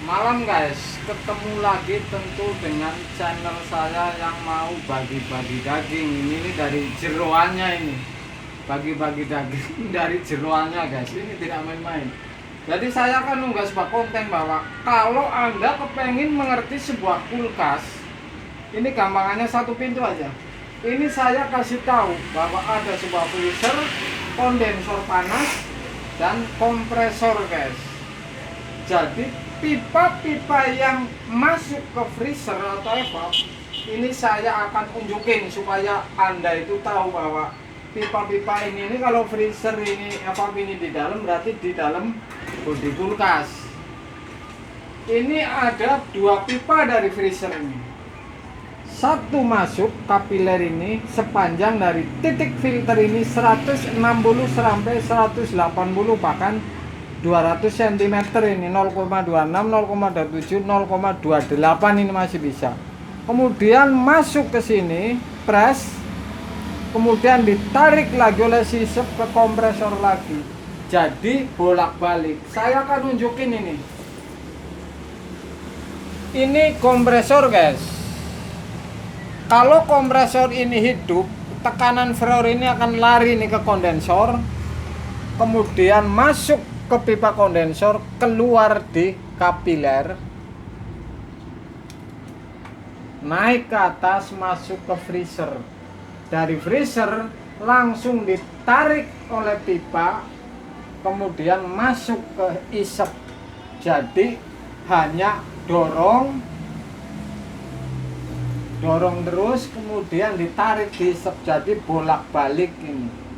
Malam guys, ketemu lagi tentu dengan channel saya yang mau bagi-bagi daging. Ini dari jeroannya ini. Bagi-bagi daging dari jeroannya guys. Ini tidak main-main. Jadi saya akan unggah sebuah konten bahwa kalau Anda kepengen mengerti sebuah kulkas, ini gampangannya satu pintu aja. Ini saya kasih tahu bahwa ada sebuah freezer, kondensor panas, dan kompresor guys. Jadi pipa-pipa yang masuk ke freezer atau evap ini saya akan unjukin supaya Anda itu tahu bahwa pipa-pipa ini kalau freezer ini evap ini di dalam, berarti di dalam bodi kulkas. Ini ada dua pipa dari freezer ini. Satu masuk kapiler ini sepanjang dari titik filter ini 160 sampai 180 bahkan 200 cm ini 0,26, 0,27, 0,28 ini masih bisa. Kemudian masuk ke sini, press, kemudian ditarik lagi oleh sisep ke kompresor lagi. Jadi bolak-balik. Saya akan nunjukin ini. Ini kompresor guys. Kalau kompresor ini hidup, tekanan Freon ini akan lari nih ke kondensor, kemudian masuk ke pipa kondensor, keluar di kapiler, naik ke atas, masuk ke freezer. Dari freezer langsung ditarik oleh pipa, kemudian masuk ke isep. Jadi hanya dorong terus, kemudian ditarik di isep. Jadi bolak-balik ini.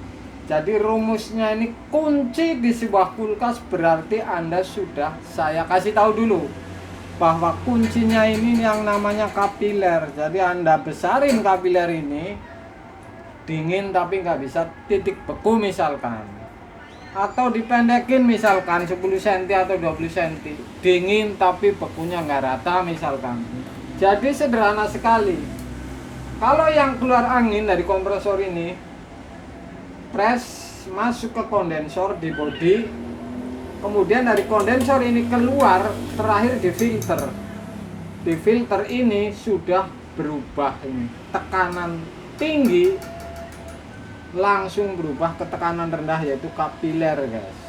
Jadi rumusnya ini kunci di sebuah kulkas, berarti Anda sudah saya kasih tahu dulu bahwa kuncinya ini yang namanya kapiler. Jadi Anda besarin kapiler ini, dingin tapi nggak bisa titik beku misalkan, atau dipendekin misalkan 10 cm atau 20 cm, dingin tapi bekunya nggak rata misalkan. Jadi sederhana sekali. Kalau yang keluar angin dari kompresor ini, press masuk ke kondensor di bodi, kemudian dari kondensor ini keluar, terakhir di filter. Di filter ini sudah berubah ini, tekanan tinggi langsung berubah ke tekanan rendah, yaitu kapiler guys.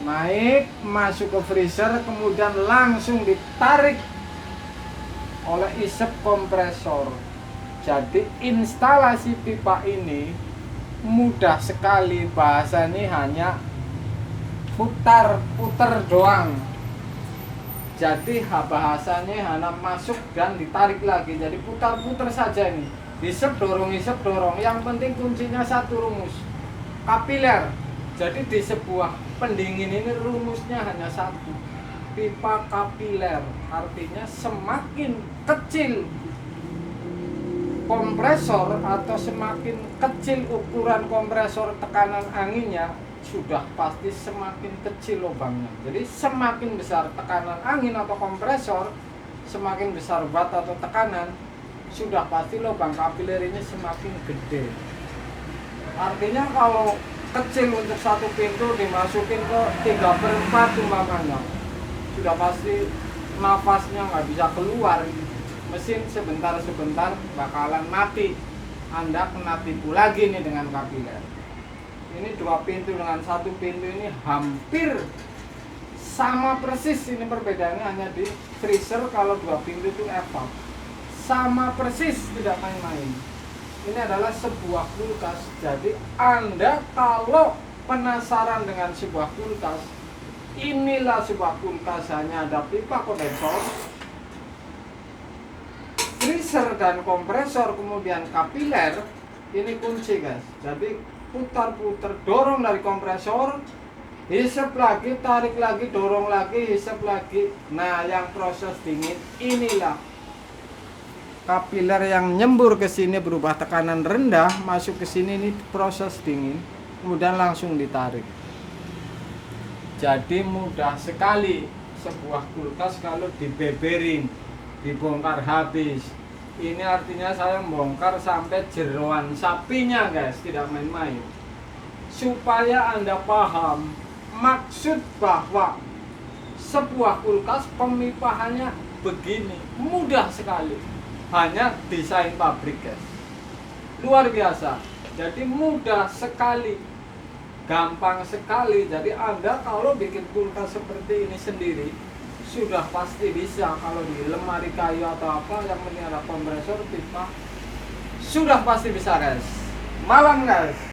Naik, masuk ke freezer, kemudian langsung ditarik oleh isep kompresor. Jadi instalasi pipa ini mudah sekali, bahasanya hanya putar-putar doang. Jadi bahasanya hanya masuk dan ditarik lagi. Jadi putar-putar saja ini. Isep dorong, yang penting kuncinya satu rumus, kapiler. Jadi di sebuah pendingin ini rumusnya hanya satu, pipa kapiler. Artinya semakin kecil kompresor atau semakin kecil ukuran kompresor, tekanan anginnya sudah pasti semakin kecil lubangnya. Jadi semakin besar tekanan angin atau kompresor, semakin besar watt atau tekanan, sudah pasti lubang kapiler ini semakin gede. Artinya kalau kecil untuk satu pintu dimasukin ke 3/4 umpamanya, sudah pasti nafasnya nggak bisa keluar, mesin sebentar-sebentar bakalan mati. Anda kena tipu lagi nih dengan kapiler. Ini dua pintu dengan satu pintu ini hampir sama persis. Ini perbedaannya hanya di freezer, kalau dua pintu itu evap. Sama persis, tidak main-main. Ini adalah sebuah kulkas. Jadi Anda kalau penasaran dengan sebuah kulkas, inilah sebuah kulkas, hanya ada pipa kondensor, freezer dan kompresor, kemudian kapiler. Ini kunci guys. Jadi putar-putar, dorong dari kompresor, hisap lagi, tarik lagi, dorong lagi, hisap lagi. Nah, yang proses dingin inilah kapiler yang nyembur ke sini, berubah tekanan rendah, masuk ke sini, ini proses dingin, kemudian langsung ditarik. Jadi mudah sekali sebuah kulkas kalau dibeberin, dibongkar habis. Ini artinya saya membongkar sampai jeroan sapinya guys, tidak main-main. Supaya Anda paham maksud bahwa Sebuah kulkas pemipahannya begini, mudah sekali. Hanya desain pabrik guys, luar biasa. Jadi mudah sekali, gampang sekali. Jadi Anda kalau bikin kulkas seperti ini sendiri sudah pasti bisa. Kalau di lemari kayu atau apa yang penting ada kompresor pipa, sudah pasti bisa guys. Malam guys.